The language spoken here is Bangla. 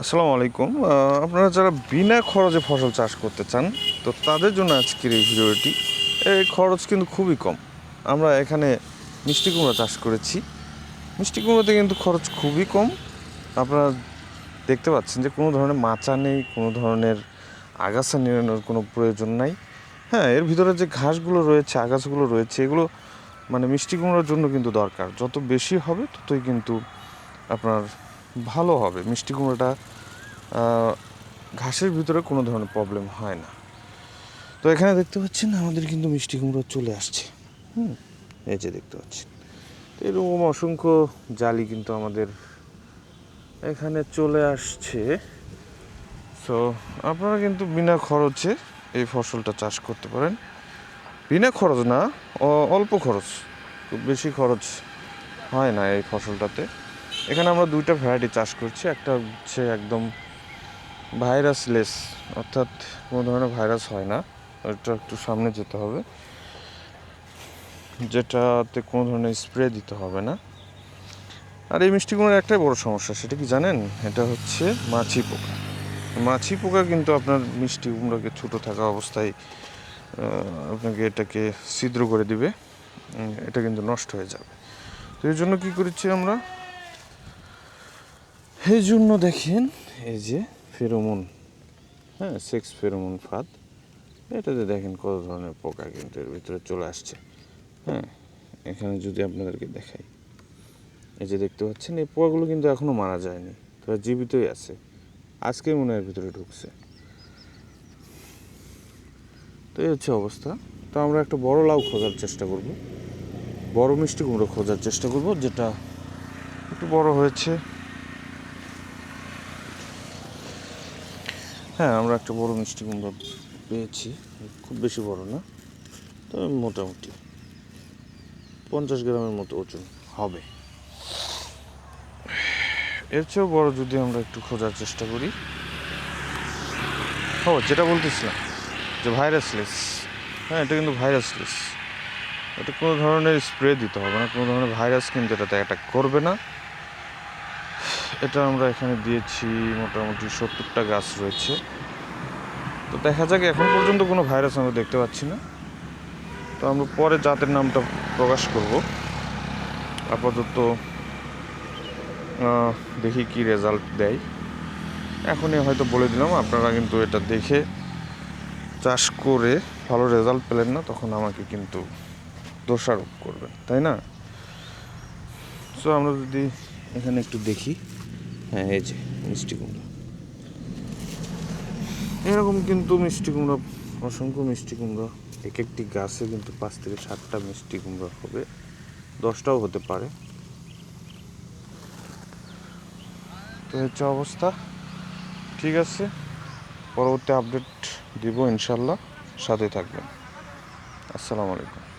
আসসালামু আলাইকুম। আপনারা যারা বিনা খরচে ফসল চাষ করতে চান, তো তাদের জন্য আজকের এই ভিডিওটি। এই খরচ কিন্তু খুবই কম। আমরা এখানে মিষ্টি কুমড়া চাষ করেছি। মিষ্টি কুমড়োতে কিন্তু খরচ খুবই কম। আপনারা দেখতে পাচ্ছেন যে কোনো ধরনের মাচা নেই, কোনো ধরনের আগাছা নিড়ানোর কোনো প্রয়োজন নাই। হ্যাঁ, এর ভিতরে যে ঘাসগুলো রয়েছে, আগাছাগুলো রয়েছে, এগুলো মানে মিষ্টি কুমড়োর জন্য কিন্তু দরকার। যত বেশি হবে ততই কিন্তু আপনার ভালো হবে। মিষ্টি কুমড়োটা ঘাসের ভিতরে কোনো ধরনের প্রবলেম হয় না। তো এখানে দেখতে পাচ্ছেন আমাদের কিন্তু মিষ্টি কুমড়ো চলে আসছে। এই যে দেখতে পাচ্ছেন, তো এরকম অসংখ্য জালি কিন্তু আমাদের এখানে চলে আসছে। সো আপনারা কিন্তু বিনা খরচে এই ফসলটা চাষ করতে পারেন। বিনা খরচ না, অল্প খরচ, খুব বেশি খরচ হয় না এই ফসলটাতে। এখানে আমরা দুইটা ভ্যারাইটি চাষ করছি। একটা হচ্ছে একদম ভাইরাসলেস, অর্থাৎ কোনো ধরনের ভাইরাস হয় না, এটা একটু সামনে যেতে হবে, যেটাতে কোনো ধরনের স্প্রে দিতে হবে না। আর এই মিষ্টি কুমড়োর একটাই বড় সমস্যা, সেটা কি জানেন? এটা হচ্ছে মাছি পোকা। মাছি পোকা কিন্তু আপনার মিষ্টি কুমড়োকে ছোটো থাকা অবস্থায় আপনাকে এটাকে ছিদ্র করে দিবে, এটা কিন্তু নষ্ট হয়ে যাবে। তো এই জন্য কী করেছি আমরা, এই জন্য দেখেন এই যে ফেরোমন, হ্যাঁ, সেক্স ফেরোমন ফাঁদ, এটাতে দেখেন কত ধরনের পোকা কিন্তু এর ভিতরে চলে আসছে। হ্যাঁ, এখানে যদি আপনাদেরকে দেখাই, এই যে দেখতে পাচ্ছেন এই পোকাগুলো কিন্তু এখনও মারা যায়নি, তারা জীবিতই আছে, আজকেই মনে হয় ভিতরে ঢুকছে। তো এই হচ্ছে অবস্থা। তো আমরা একটা বড় লাউ খোঁজার চেষ্টা করব, বড় মিষ্টি কুমড়ো খোঁজার চেষ্টা করব, যেটা একটু বড় হয়েছে। হ্যাঁ, আমরা একটা বড় মিষ্টি কুমড়ো পেয়েছি, খুব বেশি বড় না, তবে মোটামুটি 50 গ্রামের মতো ওজন হবে। এর চেয়েও বড় যদি আমরা একটু খোঁজার চেষ্টা করি। যেটা বলতেছিলাম যে ভাইরাসলেস, হ্যাঁ, এটা কিন্তু ভাইরাসলেস, এটা কোনো ধরনের স্প্রে দিতে হবে না, কোনো ধরনের ভাইরাস কিন্তু এটাতে অ্যাটাক করবে না। এটা আমরা এখানে দিয়েছি, মোটামুটি 70টা গাছ রয়েছে। তো দেখা যাক, এখন পর্যন্ত কোনো ভাইরাস আমরা দেখতে পাচ্ছি না। তো আমরা পরে জাতের নামটা প্রকাশ করব। আপাতত দেখি কি রেজাল্ট দেয়। এখনই হয়তো বলে দিলাম, আপনারা কিন্তু এটা দেখে চাষ করে ভালো রেজাল্ট পেলেন না, তখন আমাকে কিন্তু দোষারোপ করবেন, তাই না? সো আমরা যদি এখানে একটু দেখি, হ্যাঁ, এই যে মিষ্টি কুমড়া, এরকম কিন্তু মিষ্টি কুমড়া, অসংখ্য মিষ্টি কুমড়া, এক একটি গাছে কিন্তু 5 থেকে 7টা মিষ্টি কুমড়া হবে, 10টাও হতে পারে। তো হচ্ছে অবস্থা। ঠিক আছে, পরবর্তী আপডেট দিব ইনশাল্লাহ, সাথে থাকবেন। আসসালামু আলাইকুম।